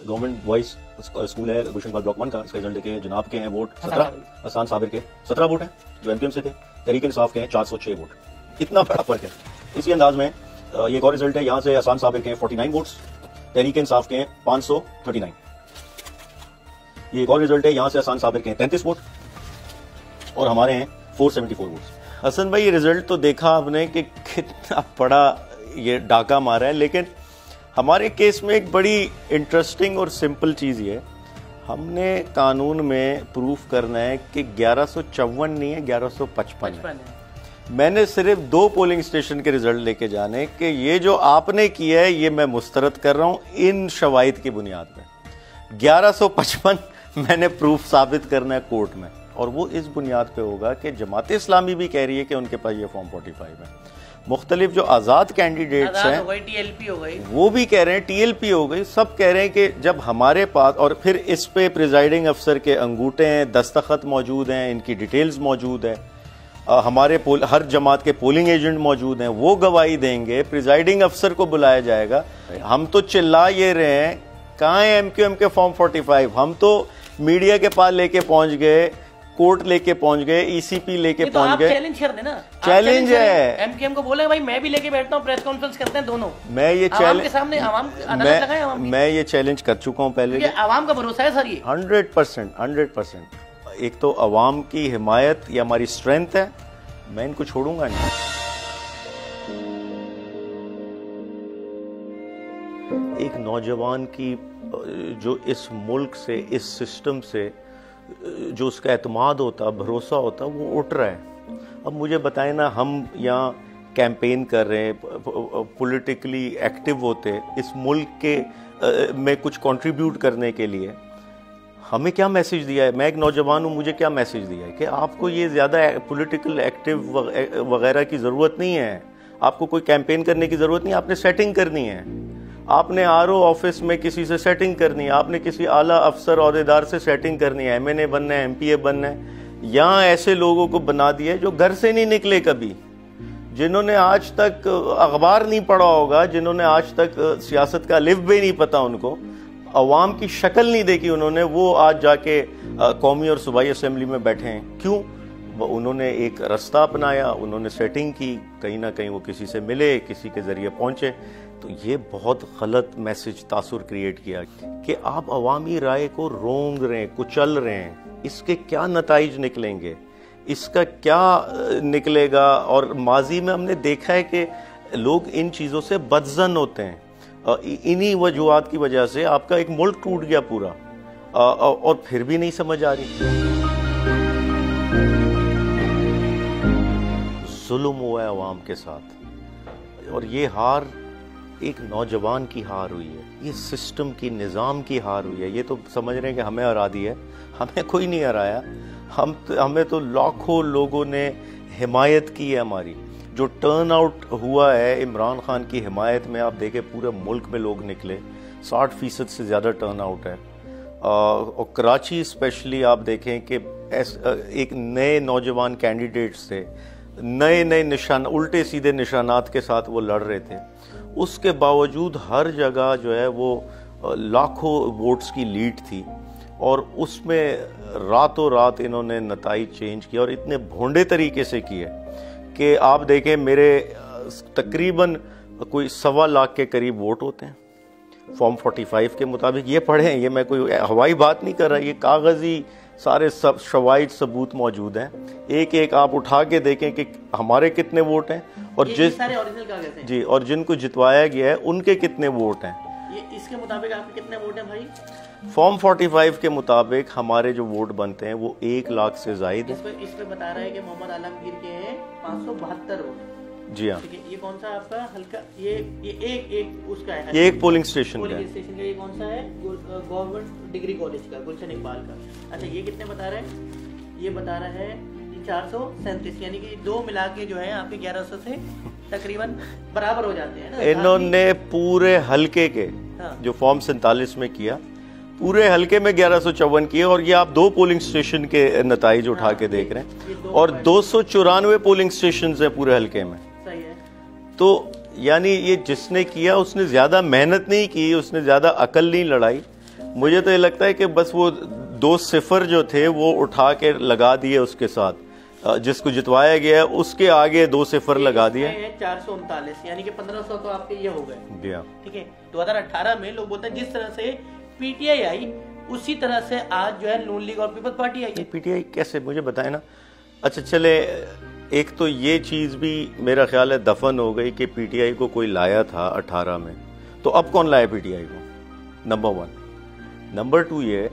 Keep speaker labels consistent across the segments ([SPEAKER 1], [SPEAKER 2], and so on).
[SPEAKER 1] Government boys school है गुलशन block 1 का, इसका रिजल्ट देखे जनाब के हैं वोट 17, हसन साबिर के 17 वोट हैं जो एमपीएम से थे, तहरीक इंसाफ के हैं 406 वोट। इतना बड़ा फर्क है। इसी अंदाज में ये एक और रिजल्ट है, यहाँ से हसन साबिर के 49 वोट्स, तहरीक इंसाफ के हैं 539। ये एक और रिजल्ट है, यहाँ से हसन साबिर के हैं 33 वोट और हमारे हैं 474 वोट्स।
[SPEAKER 2] हसन भाई, ये रिजल्ट तो देखा आपने कि कितना बड़ा ये डाका मारा है, लेकिन हमारे केस में एक बड़ी इंटरेस्टिंग और सिंपल चीज़ ये है, हमने कानून में प्रूफ करना है कि 1154 नहीं है, 1155 है। मैंने सिर्फ 2 पोलिंग स्टेशन के रिजल्ट लेके जाने कि ये जो आपने किया है ये मैं मुस्तरद कर रहा हूँ इन शवाहिद की बुनियाद पे। 1155 मैंने प्रूफ साबित करना है कोर्ट में, और वो इस बुनियाद पे होगा कि जमात इस्लामी भी कह रही है कि उनके पास ये फॉर्म 45 है। मुख्तलिफ जो आज़ाद कैंडिडेट्स हैं
[SPEAKER 3] TLP हो गई,
[SPEAKER 2] वो भी कह रहे हैं, TLP हो गई, सब कह रहे हैं कि जब हमारे पास, और फिर इस पे प्रिजाइडिंग अफसर के अंगूठे हैं, दस्तखत मौजूद हैं, इनकी डिटेल्स मौजूद है, हमारे हर जमात के पोलिंग एजेंट मौजूद हैं, वो गवाही देंगे, प्रिजाइडिंग अफसर को बुलाया जाएगा। हम तो चिल्ला ये रहे हैं कहाँ है MQM के फॉर्म 45, हम तो मीडिया के पास लेके पहुंच गए, कोर्ट लेके पहुंच गए, ECP लेके पहुंच गए।
[SPEAKER 3] चैलेंज कर देना,
[SPEAKER 2] चैलेंज है,
[SPEAKER 3] MQM को बोले भाई मैं भी लेके बैठता हूँ, प्रेस कॉन्फ्रेंस करते हैं दोनों,
[SPEAKER 2] मैं ये
[SPEAKER 3] आवाम के सामने, आवाम अदालत लगाए, आवाम की।
[SPEAKER 2] मैं ये चैलेंज कर चुका हूँ पहले,
[SPEAKER 3] आवाम का भरोसा है सर, ये
[SPEAKER 2] 100%। एक तो अवाम की हिमायत ये हमारी स्ट्रेंथ है, मैं इनको छोड़ूंगा नहीं। एक नौजवान की जो इस मुल्क से, इस सिस्टम से जो उसका एतमाद होता, भरोसा होता, वो उठ रहा है। अब मुझे बताएं ना, हम यहाँ कैंपेन कर रहे हैं, पॉलिटिकली एक्टिव होते, इस मुल्क के में कुछ कंट्रीब्यूट करने के लिए, हमें क्या मैसेज दिया है? मैं एक नौजवान हूँ, मुझे क्या मैसेज दिया है कि आपको ये ज़्यादा पॉलिटिकल एक्टिव वगैरह की ज़रूरत नहीं है, आपको कोई कैंपेन करने की ज़रूरत नहीं, आपने सेटिंग करनी है, आपने RO ऑफिस में किसी से सेटिंग करनी है, आपने किसी आला अफसर अहदेदार से सेटिंग करनी है, MNA बनना है, MPA बनना है। यहाँ ऐसे लोगों को बना दिया है जो घर से नहीं निकले कभी, जिन्होंने आज तक अखबार नहीं पढ़ा होगा, जिन्होंने आज तक सियासत का लिव भी नहीं पता उनको, अवाम की शक्ल नहीं देखी उन्होंने, वो आज जाके कौमी और सूबाई असेंबली में बैठे हैं। क्यों? उन्होंने एक रास्ता अपनाया, उन्होंने सेटिंग की, कहीं ना कहीं वो किसी से मिले, किसी के ज़रिए पहुँचे। तो ये बहुत गलत मैसेज तासुर क्रिएट किया कि आप अवामी राय को रोंग रहे हैं, कुचल रहे हैं, इसके क्या नताइज निकलेंगे, इसका क्या निकलेगा। और माजी में हमने देखा है कि लोग इन चीज़ों से बदजन होते हैं, इन्हीं वजूहात की वजह से आपका एक मुल्क टूट गया पूरा, और फिर भी नहीं समझ आ रही। जुल्म हुआ है अवाम के साथ, और ये हार एक नौजवान की हार हुई है, ये सिस्टम की, निज़ाम की हार हुई है। ये तो समझ रहे हैं कि हमें हरा दी है, हमें कोई नहीं हराया, हमें तो लाखों लोगों ने हिमायत की है। हमारी जो टर्न आउट हुआ है इमरान खान की हिमायत में, आप देखें पूरे मुल्क में लोग निकले, 60% से ज़्यादा टर्न आउट है। और कराची स्पेशली आप देखें कि एक नए नौजवान कैंडिडेट्स थे, नए निशान, उल्टे सीधे निशानात के साथ वो लड़ रहे थे, उसके बावजूद हर जगह जो है वो लाखों वोट्स की लीड थी, और उसमें रातों रात इन्होंने नताइज चेंज किया, और इतने भोंडे तरीके से किए कि आप देखें मेरे तकरीबन कोई 1.25 लाख के करीब वोट होते हैं फॉर्म 45 के मुताबिक। ये पढ़ें, ये मैं कोई हवाई बात नहीं कर रहा, ये कागजी सारे सब शवाहिद सबूत मौजूद हैं, एक एक आप उठा के देखें कि हमारे कितने वोट हैं, और
[SPEAKER 3] सारे ओरिजिनल कागज हैं जी,
[SPEAKER 2] और जिनको जितवाया गया है उनके कितने वोट हैं।
[SPEAKER 3] ये इसके मुताबिक आपके कितने वोट हैं भाई?
[SPEAKER 2] फॉर्म 45 के मुताबिक हमारे जो वोट बनते हैं वो 1 लाख से जायद है।
[SPEAKER 3] इस पे बता रहा है कि मोहम्मद आलमगीर के हैं 572 वोट।
[SPEAKER 2] जी हाँ,
[SPEAKER 3] ये कौन सा आपका हल्का, ये एक उसका है,
[SPEAKER 2] ये एक पोलिंग स्टेशन का है।
[SPEAKER 3] ये कौन सा है? गवर्नमेंट डिग्री कॉलेज का, गुलशन इकबाल का। अच्छा, ये कितने बता रहे हैं? ये बता रहा है 437, यानी कि 2 मिला के जो है आपके 1100 से तकरीबन बराबर हो जाते हैं ना।
[SPEAKER 2] इन्होंने पूरे हल्के के जो फॉर्म 47 में किया, पूरे हल्के में 1154 किए, और ये आप 2 पोलिंग स्टेशन के नताइज उठा के देख रहे हैं, और 294 पोलिंग स्टेशन है पूरे हल्के में।
[SPEAKER 3] सही है।
[SPEAKER 2] तो यानी ये जिसने किया उसने ज्यादा मेहनत नहीं की, उसने ज्यादा अकल नहीं लड़ाई, مجھے تو یہ لگتا ہے کہ بس وہ 2 صفر جو تھے وہ اٹھا کے لگا دیے اس کے ساتھ، جس کو جتوایا گیا ہے اس کے آگے 2 صفر لگا دیے.
[SPEAKER 3] 439 یعنی کہ 1500 تو آپ کے یہ ہو گئے. ٹھیک ہے. 2018 میں لوگ بولتے ہیں جس طرح سے پی ٹی آئی آئی اسی طرح سے آج جو ہے نون لیگ اور پیپلز پارٹی آئی.
[SPEAKER 2] پی ٹی آئی کیسے، مجھے بتائیں نا. اچھا چلے، ایک تو یہ چیز بھی میرا خیال ہے دفن ہو گئی کہ پی ٹی آئی کو کوئی لایا تھا 18 میں، تو اب کون لایا پی ٹی آئی کو؟ نمبر 1. نمبر 2 یہ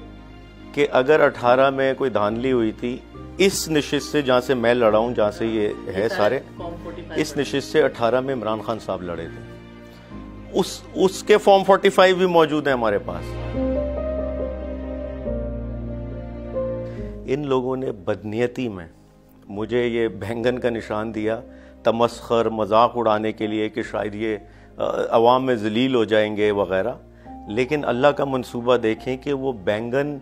[SPEAKER 2] کہ اگر 18 میں کوئی دھاندلی ہوئی تھی اس نشست سے جہاں سے میں لڑا ہوں، جہاں سے یہ ہے سارے، اس نشست سے 18 میں عمران خان صاحب لڑے تھے، اس کے فارم 45 بھی موجود ہیں ہمارے پاس. ان لوگوں نے بدنیتی میں مجھے یہ بینگن کا نشان دیا تمسخر مذاق اڑانے کے لیے کہ شاید یہ عوام میں ذلیل ہو جائیں گے وغیرہ، لیکن اللہ کا منصوبہ دیکھیں کہ وہ بینگن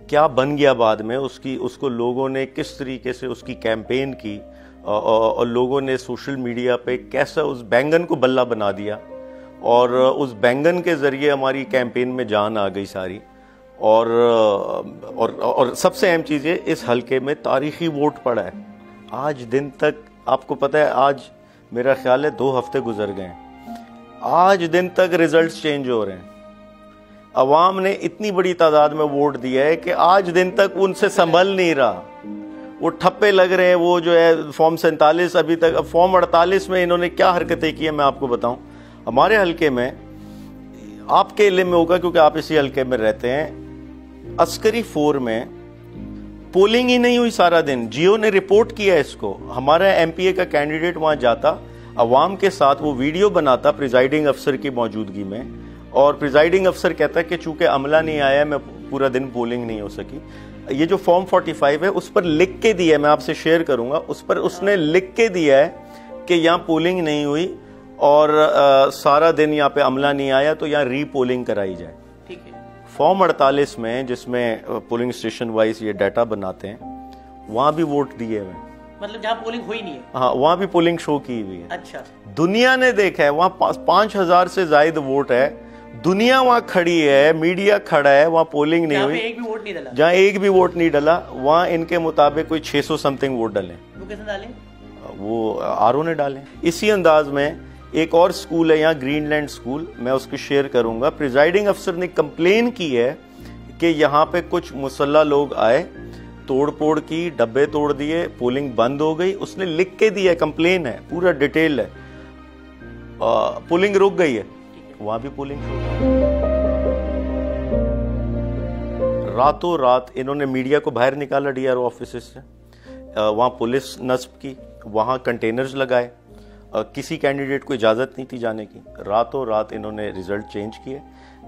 [SPEAKER 2] کیا بن گیا بعد میں. اس کو لوگوں نے کس طریقے سے اس کی کیمپین کی اور لوگوں نے سوشل میڈیا پہ کیسا اس بینگن کو بلہ بنا دیا، اور اس بینگن کے ذریعے ہماری کیمپین میں جان آ گئی ساری. اور سب سے اہم چیز یہ، اس حلقے میں تاریخی ووٹ پڑا ہے. آج دن تک آپ کو پتہ ہے، آج میرا خیال ہے 2 ہفتے گزر گئے ہیں، آج دن تک ریزلٹس چینج ہو رہے ہیں. عوام نے اتنی بڑی تعداد میں ووٹ دیا ہے کہ آج دن تک ان سے سنبھل نہیں رہا، وہ ٹھپے لگ رہے ہیں. وہ جو ہے فارم 47 ابھی تک، اب فارم 48 میں انہوں نے کیا حرکتیں کی ہیں میں آپ کو بتاؤں. ہمارے حلقے میں، آپ کے علم میں ہوگا کیونکہ آپ اسی حلقے میں رہتے ہیں، عسکری 4 میں پولنگ ہی نہیں ہوئی سارا دن. جیو نے رپورٹ کیا اس کو. ہمارا ایم پی اے کا کینڈیڈیٹ وہاں جاتا، عوام کے ساتھ وہ ویڈیو بناتا پریزائڈنگ افسر کی موجودگی میں، اور پریزائڈنگ افسر کہتا ہے کہ چونکہ عملہ نہیں آیا میں پورا دن پولنگ نہیں ہو سکی. یہ جو فارم 45 ہے اس پر لکھ کے دیا ہے، میں آپ سے شیئر کروں گا، اس پر اس نے لکھ کے دیا ہے کہ یہاں پولنگ نہیں ہوئی اور سارا دن یہاں پہ عملہ نہیں آیا تو یہاں ری پولنگ کرائی جائے. فارم 48 میں جس میں پولنگ اسٹیشن وائز یہ ڈیٹا بناتے ہیں، وہاں بھی ووٹ دیے ہوئے،
[SPEAKER 3] مطلب جہاں پولنگ ہوئی نہیں ہے،
[SPEAKER 2] ہاں وہاں بھی پولنگ شو کی ہوئی ہے.
[SPEAKER 3] اچھا،
[SPEAKER 2] دنیا نے دیکھا ہے، وہاں 5000 سے زائد ووٹ ہے، دنیا وہاں کھڑی ہے، میڈیا کھڑا ہے، وہاں پولنگ نہیں ہوئی. جہاں ایک بھی ووٹ نہیں ڈلا وہاں ان کے مطابق کوئی 600 سمتنگ ووٹ ڈالیں.
[SPEAKER 3] وہ کیسے ڈالیں؟
[SPEAKER 2] وہ آر او نے ڈالیں. اسی انداز میں ایک اور سکول ہے یہاں، گرین لینڈ سکول، میں اس کی شیئر کروں گا. پریزائڈنگ افسر نے کمپلین کی ہے کہ یہاں پہ کچھ مسلح لوگ آئے، توڑ پوڑ کی، ڈبے توڑ دیے، پولنگ بند ہو گئی. اس نے لکھ کے دیا ہے، کمپلین ہے، پورا ڈیٹیل ہے. پولنگ رک گئی ہے، وہاں بھی پولنگ راتوں رات انہوں نے میڈیا کو باہر نکالا ڈی آر او آفیسز سے، وہاں پولیس نصب کی، وہاں کنٹینرز لگائے، کسی کینڈیڈیٹ کو اجازت نہیں تھی جانے کی. راتوں رات انہوں نے ریزلٹ چینج کیے.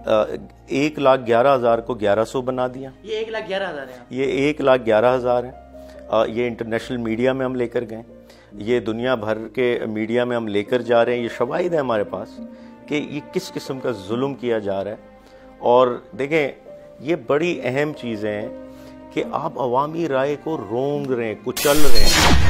[SPEAKER 2] 1,11,000 کو 1100 بنا دیا.
[SPEAKER 3] یہ 1,11,000 ہے، یہ
[SPEAKER 2] 1,11,000 ہے. یہ انٹرنیشنل میڈیا میں ہم لے کر گئے، یہ دنیا بھر کے میڈیا میں ہم لے کر جا رہے ہیں. یہ شواہد ہے ہمارے پاس کہ یہ کس قسم کا ظلم کیا جا رہا ہے. اور دیکھیں یہ بڑی اہم چیزیں ہیں کہ آپ عوامی رائے کو رونگ رہے ہیں، کچل رہے ہیں.